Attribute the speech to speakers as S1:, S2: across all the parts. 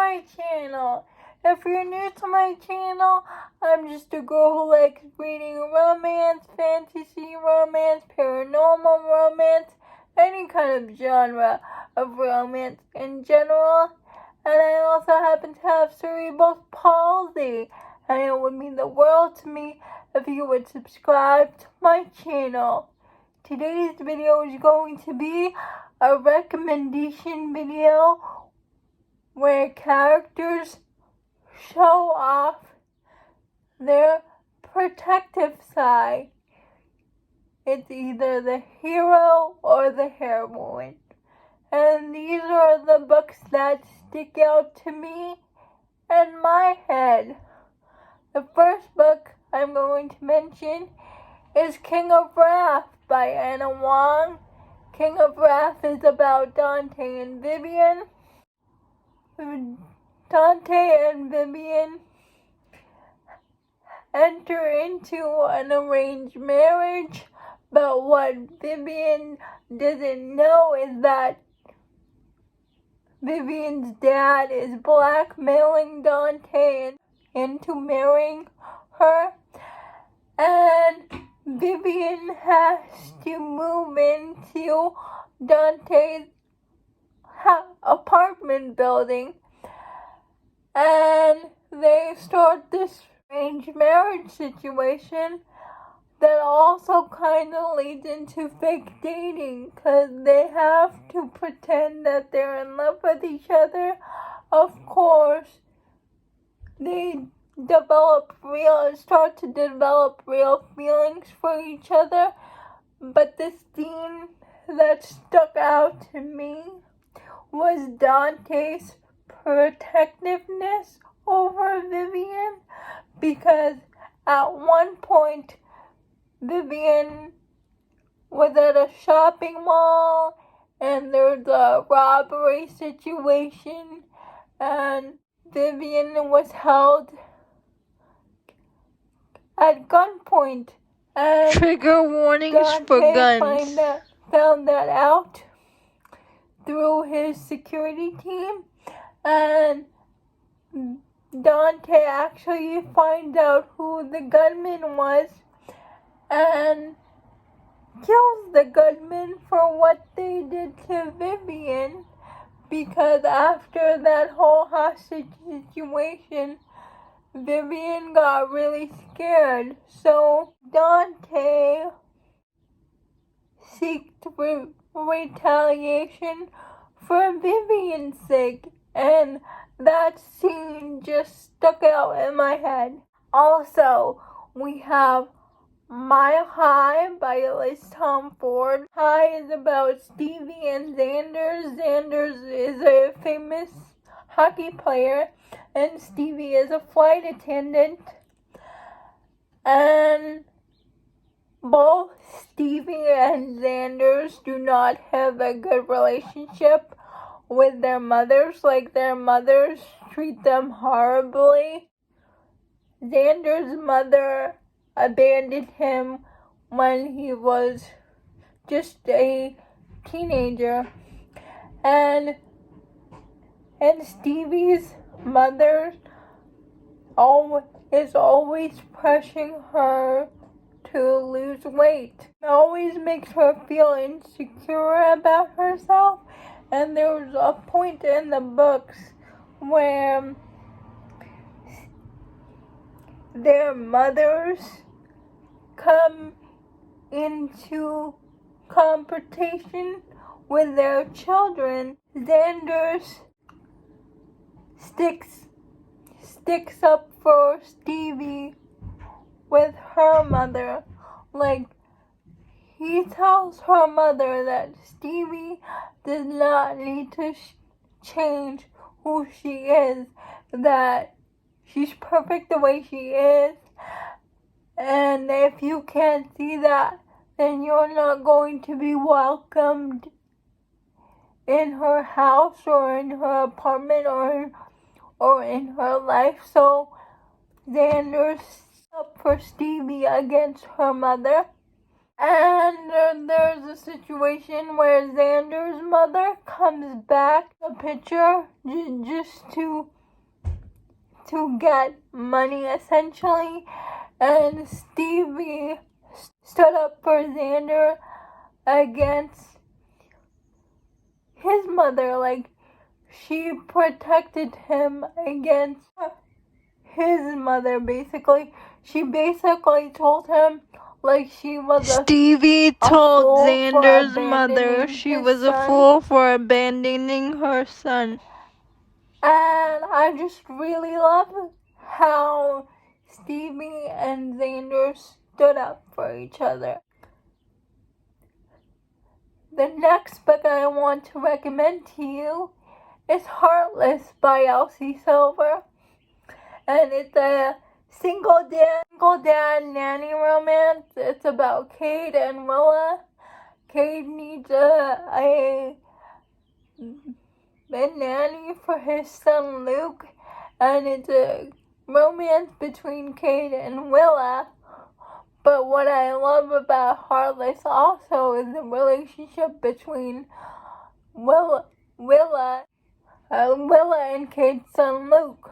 S1: my channel. If you're new to my channel, I'm just a girl who likes reading romance, fantasy romance, paranormal romance, any kind of genre of romance in general. And I also happen to have cerebral palsy, and it would mean the world to me if you would subscribe to my channel. Today's video is going to be a recommendation video where characters show off their protective side. It's either the hero or the heroine. And these are the books that stick out to me in my head. The first book I'm going to mention is King of Wrath by Anna Wong. King of Wrath is about Dante and Vivian. Dante and Vivian enter into an arranged marriage, but what Vivian doesn't know is that Vivian's dad is blackmailing Dante into marrying her, and Vivian has to move into Dante's apartment building, and they start this arranged marriage situation that also kind of leads into fake dating, because they have to pretend that they're in love with each other. Of course, they start to develop real feelings for each other. But the scene that stuck out to me was Dante's protectiveness over Vivian, because at one point Vivian was at a shopping mall and there's a robbery situation, and Vivian was held at gunpoint, and
S2: trigger warnings
S1: Dante
S2: for guns.
S1: found that out through his security team, and Dante actually finds out who the gunman was and kills the gunman for what they did to Vivian, because after that whole hostage situation, Vivian got really scared. So Dante seeks retaliation for Vivian's sake, and that scene just stuck out in my head. Also, we have Mile High by Liz Tom Ford. High is about Stevie and Xander. Xander is a famous hockey player, and Stevie is a flight attendant. And both Stevie and Xander do not have a good relationship with their mothers. Like, their mothers treat them horribly. Xander's mother abandoned him when he was just a teenager, and Stevie's mother is always pressuring her to lose weight. It always makes her feel insecure about herself, and there was a point in the books where their mothers come into competition with their children. Xander sticks up for Stevie with her mother. Like, he tells her mother that Stevie does not need to change who she is, that she's perfect the way she is, and if you can't see that, then you're not going to be welcomed in her house or in her apartment or in her life. So Xander stood up for Stevie against her mother. And there's a situation where Xander's mother comes back a picture just to to get money essentially, and Stevie stood up for Xander against his mother. Like, she protected him against his mother, basically. She basically told him, like, she was
S2: Stevie told Xander's mother she was a
S1: son.
S2: fool for abandoning her son.
S1: And I just really love how Stevie and Xander stood up for each other. The next book I want to recommend to you is Heartless by Elsie Silver. And it's a single dad nanny romance. It's about Cade and Willa. Cade needs a nanny for his son Luke, and it's a romance between Cade and Willa. But what I love about Heartless also is the relationship between Willa and Cade's son Luke.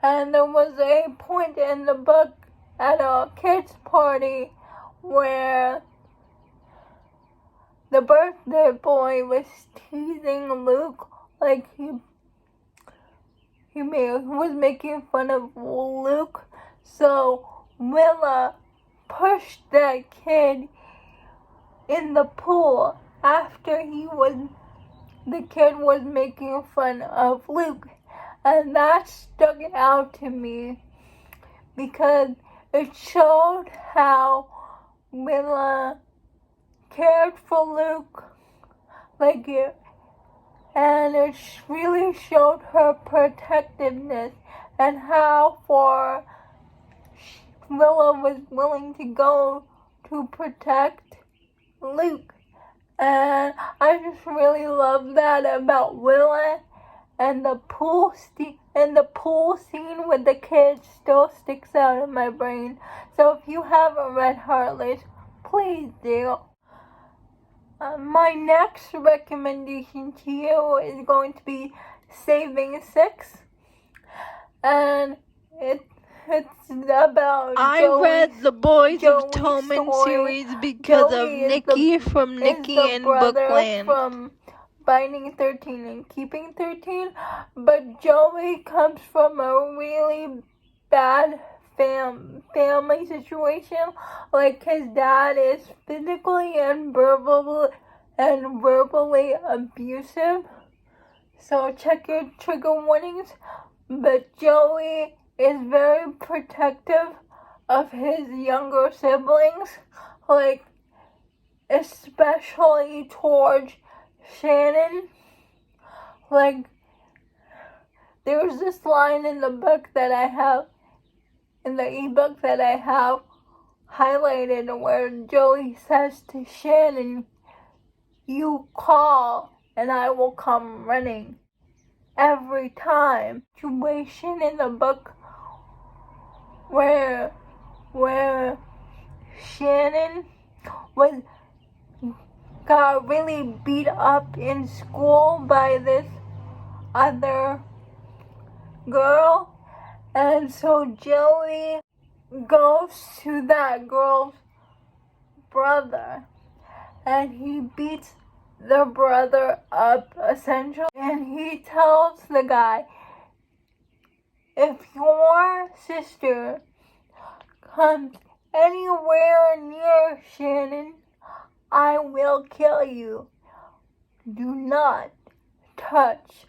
S1: And there was a point in the book at a kid's party where the birthday boy was teasing Luke, like he was making fun of Luke. So Willa pushed that kid in the pool after the kid was making fun of Luke. And that stuck out to me because it showed how Willa cared for Luke, and it really showed her protectiveness and how far Willa was willing to go to protect Luke. And I just really love that about Willa. And the pool scene with the kids still sticks out in my brain. So if you haven't read Heartless, please do. My next recommendation to you is going to be Saving Six, and it's about
S2: I read the Boys of Tobin series because of Nikki from Nikki and Bookland.
S1: From Binding 13 and Keeping 13, but Joey comes from a really bad family situation. Like, his dad is physically and verbally abusive, so check your trigger warnings. But Joey is very protective of his younger siblings, like, especially towards Shannon. Like, there's this line in the book that I have, in the ebook that I have highlighted, where Joey says to Shannon, "You call and I will come running." Every time. Situation in the book where Shannon got really beat up in school by this other girl, and so Joey goes to that girl's brother and he beats the brother up essentially, and he tells the guy, "If your sister comes anywhere near Shannon, I will kill you. Do not touch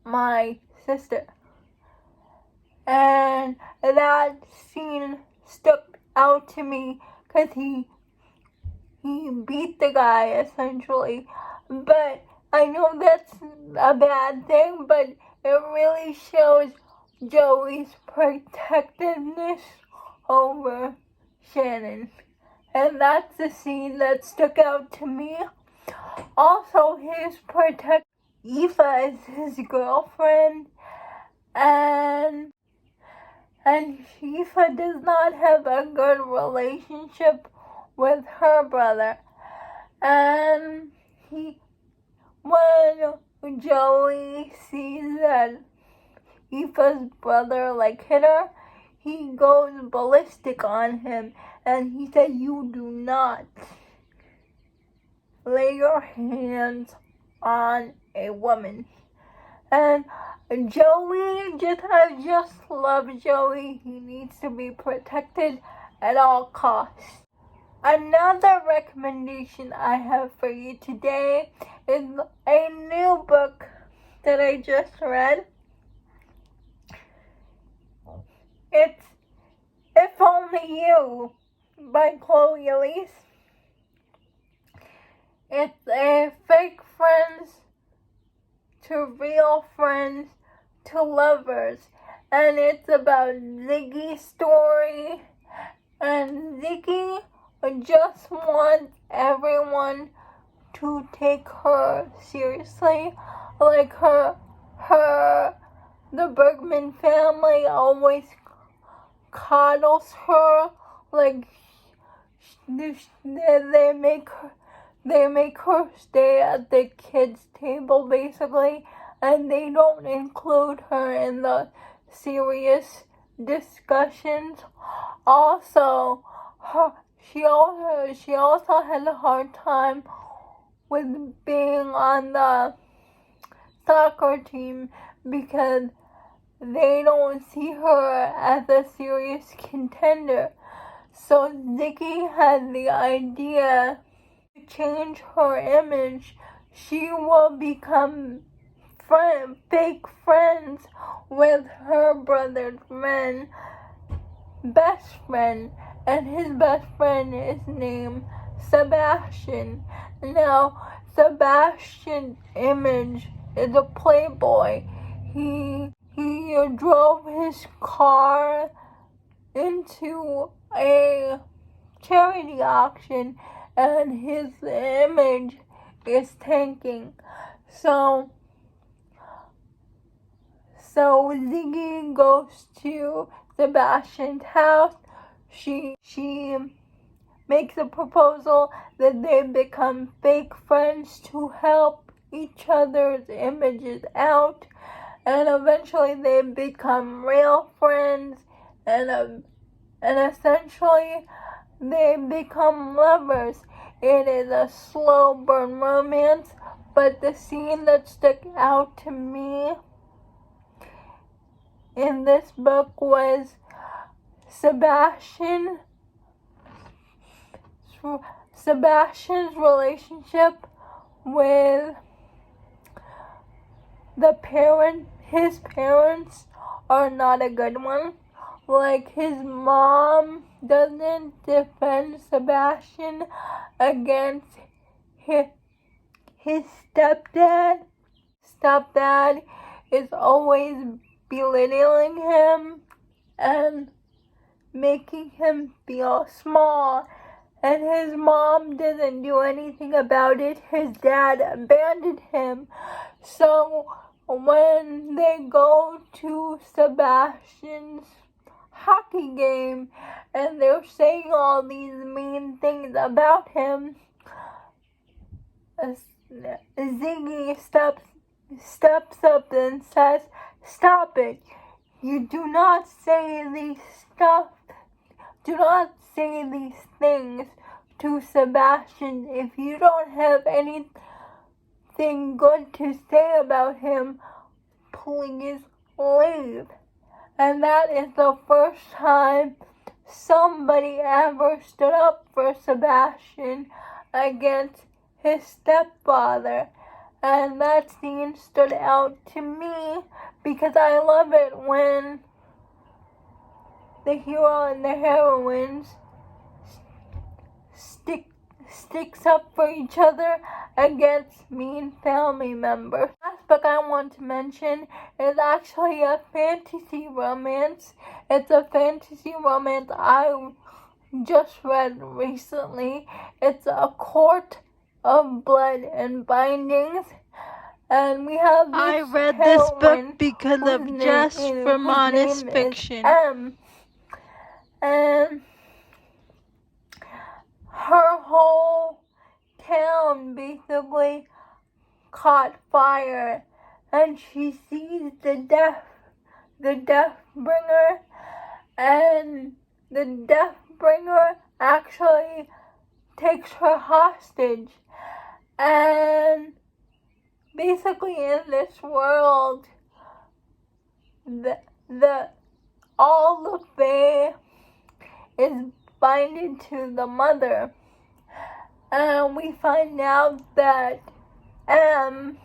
S1: my sister." And that scene stuck out to me because he beat the guy essentially. But I know that's a bad thing, but it really shows Joey's protectiveness over Shannon. And that's the scene that stuck out to me. Also, his Aoife is his girlfriend, and Aoife does not have a good relationship with her brother. And when Joey sees that Aoife's brother hit her, he goes ballistic on him, and he said, "You do not lay your hands on a woman." And Joey, I just love Joey. He needs to be protected at all costs. Another recommendation I have for you today is a new book that I just read. It's If Only You by Chloe Elise. It's a fake friends to real friends to lovers, and it's about Ziggy's story, and Ziggy just wants everyone to take her seriously. The Bergman family always coddles her, they make her stay at the kids' table basically, and they don't include her in the serious discussions. Also, she also had a hard time with being on the soccer team because they don't see her as a serious contender. So Ziggy had the idea to change her image. She will become fake friends with her brother's best friend, and his best friend is named Sebastian. Now, Sebastian's image is a playboy. He drove his car into a charity auction, and his image is tanking. So Ziggy goes to Sebastian's house. She makes a proposal that they become fake friends to help each other's images out, and eventually they become real friends, and essentially they become lovers. It is a slow burn romance, but the scene that stuck out to me in this book was Sebastian's relationship with his parents are not a good one. His mom doesn't defend Sebastian against his stepdad. Stepdad is always belittling him and making him feel small, and his mom didn't do anything about it. His dad abandoned him. So when they go to Sebastian's hockey game and they're saying all these mean things about him, Ziggy steps up and says, "Stop it. You do not say these things to Sebastian. If you don't have anything good to say about him, please leave." And that is the first time somebody ever stood up for Sebastian against his stepfather. And that scene stood out to me because I love it when the hero and the heroines sticks up for each other against mean family members. The last book I want to mention is actually a fantasy romance. It's a fantasy romance I just read recently. It's A Court of Blood and Bindings. And we have this
S2: I read this book because of Just from Honest Fiction.
S1: And her whole town basically caught fire, and she sees the death the Deathbringer, and the Deathbringer actually takes her hostage. And basically in this world, all the Fae is binded to the mother. And we find out that M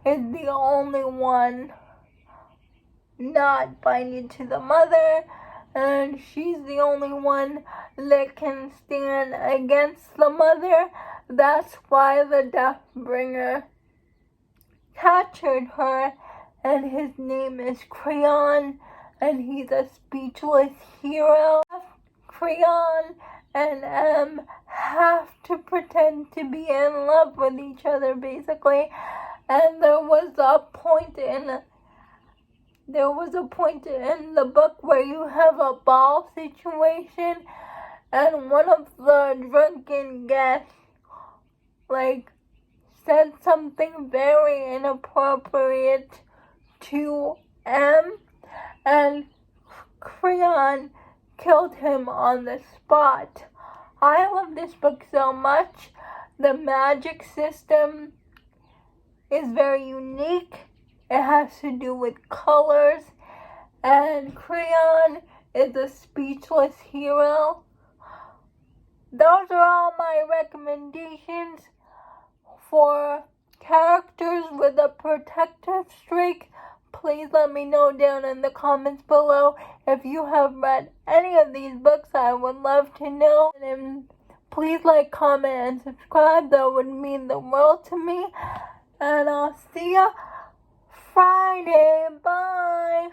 S1: is the only one not binded to the mother, and she's the only one that can stand against the mother. That's why the Deathbringer captured her, and his name is Creon, and he's a speechless hero. Creon and M have to pretend to be in love with each other, basically. And there was a point in the book where you have a ball situation, and one of the drunken guests said something very inappropriate to M, and Creon killed him on the spot. I love this book so much. The magic system is very unique. It has to do with colors, and Creon is a speechless hero. Those are all my recommendations for characters with a protective streak. Please let me know down in the comments below if you have read any of these books. I would love to know. And please like, comment, and subscribe. That would mean the world to me. And I'll see ya Friday. Bye.